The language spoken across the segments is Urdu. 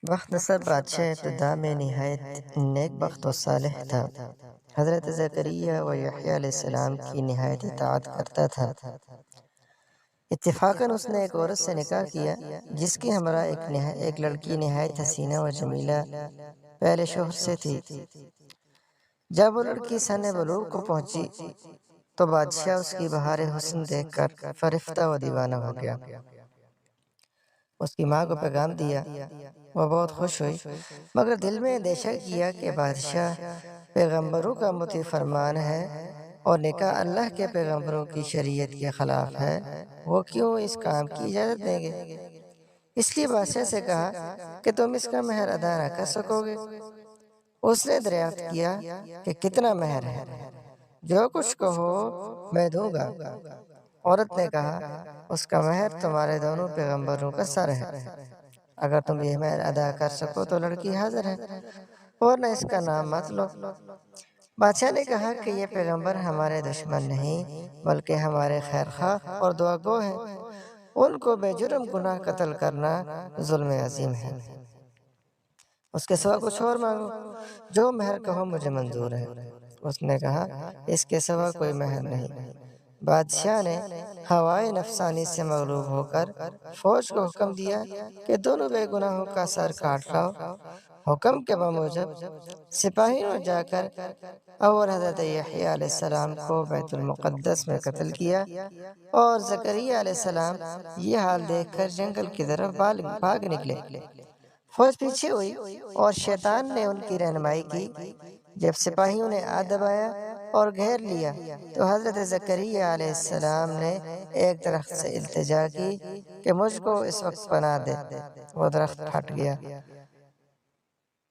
مختصر بادشاہ ابتدا میں نہایت نیک بخت و صالح تھا۔ حضرت زکریا و یحییٰ علیہ السلام کی نہایت اطاعت کرتا تھا۔ اتفاقاً اس نے ایک عورت سے نکاح کیا جس کی ہمراہ ایک لڑکی نہایت حسینہ و جمیلہ پہلے شوہر سے تھی۔ جب وہ لڑکی سن بلوغ کو پہنچی تو بادشاہ اس کی بہار حسن دیکھ کر فرفتہ و دیوانہ ہو گیا۔ اس کی ماں کو پیغام دیا، وہ بہت خوش ہوئی، مگر دل میں اندیشہ کیا کہ بادشاہ پیغمبروں کا مطیع فرمان ہے اور نکاح اللہ کے پیغمبروں کی شریعت کے خلاف ہے، وہ کیوں اس کام کی اجازت دیں گے؟ اس لیے بادشاہ سے کہا کہ تم اس کا مہر ادا نہ کر سکو گے۔ اس نے دریافت کیا کہ کتنا مہر ہے؟ جو کچھ کہو میں دوں گا۔ عورت نے کہا، اس کا مہر تمہارے دونوں پیغمبروں کا سر ہے، اگر تم یہ مہر ادا کر سکو تو لڑکی حاضر ہے، ورنہ اس کا نام مت لو۔ بادشاہ نے کہا کہ یہ پیغمبر ہمارے دشمن نہیں بلکہ ہمارے خیر خواہ اور دعا گو ہیں، ان کو بے جرم گناہ قتل کرنا ظلم عظیم ہے، اس کے سوا کچھ اور مانگو، جو مہر کہو مجھے منظور ہے۔ اس نے کہا، اس کے سوا کوئی مہر نہیں۔ بادشاہ نے ہوائے نفسانی سے مغلوب ہو کر فوج کو حکم دیا کہ دونوں بے گناہوں کا سر کاٹ لاؤ۔ حکم کے بموجب سپاہیوں نے جا کر اول حضرت یحییٰ علیہ السلام کو بیت المقدس میں قتل کیا، اور زکریا علیہ السلام یہ حال دیکھ کر جنگل کی طرف بھاگ نکلے۔ فوج پیچھے ہوئی اور شیطان نے ان کی رہنمائی کی۔ جب سپاہیوں نے آ دبایا اور گھیر لیا تو حضرت زکریا علیہ السلام نے ایک درخت سے التجا کی کہ مجھ کو اس وقت پناہ دے۔ وہ درخت پھٹ گیا،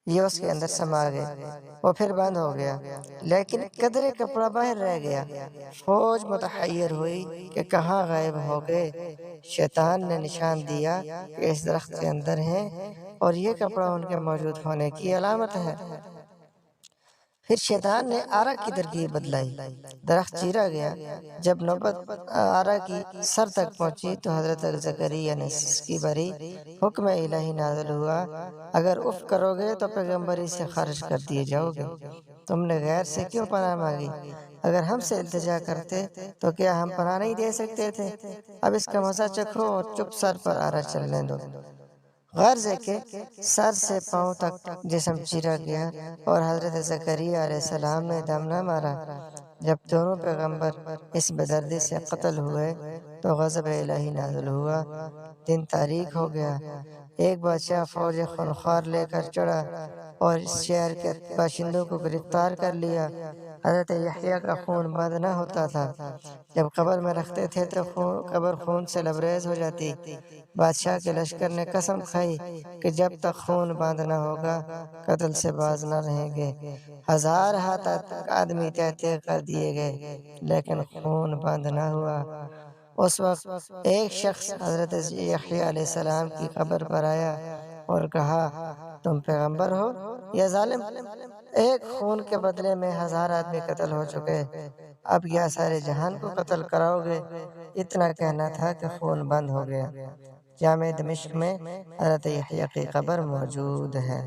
یہ اس کے اندر سما گئے، وہ پھر بند ہو گیا، لیکن قدرے کپڑا باہر رہ گیا۔ فوج متحیر ہوئی کہ کہاں غائب ہو گئے۔ شیطان نے نشان دیا کہ اس درخت کے اندر ہیں اور یہ کپڑا ان کے موجود ہونے کی علامت ہے۔ پھر شیطان نے آرا کی ترکیب بدلائی، درخت چیرا گیا۔ جب نوبت آرا کی سر تک پہنچی تو حضرت زکریا نے سسکی بھری، حکم الہی نازل ہوا، اگر اف کرو گے تو پیغمبری سے خارج کر دیے جاؤ گے۔ تم نے غیر سے کیوں پناہ مانگی؟ اگر ہم سے التجا کرتے تو کیا ہم پناہ نہیں دے سکتے تھے؟ اب اس کا مزہ چکھو اور چپ سر پر آرا چلنے دو۔ غرض ہے کہ سر سے پاؤں تک جسم چیرا گیا اور حضرت زکریا علیہ السلام نے دم نہ مارا۔ جب دونوں پیغمبر اس بے دردی سے قتل ہوئے تو غضب الہی نازل ہوا، دن تاریک ہو گیا۔ ایک بادشاہ فوج خونخوار لے کر چڑھا اور اس شہر کے باشندوں کو گرفتار کر لیا۔ حضرت یحییٰ کا خون بند نہ ہوتا تھا، جب قبر میں رکھتے تھے تو قبر خون سے لبریز ہو جاتی۔ بادشاہ کے لشکر نے قسم کھائی کہ جب تک خون بند نہ ہوگا قتل سے باز نہ رہیں گے۔ ہزار ہاتھ آدمی تہتے کر دیے گئے لیکن خون بند نہ ہوا۔ اس وقت ایک شخص حضرت یحییٰ علیہ السلام کی قبر پر آیا اور کہا، تم پیغمبر ہو یا ظالم؟ ایک خون کے بدلے میں ہزار آدمی قتل ہو چکے، اب کیا سارے جہان کو قتل کراؤ گے؟ اتنا کہنا تھا کہ خون بند ہو گیا۔ جامع دمشق میں حضرت یحییٰ کی قبر موجود ہے۔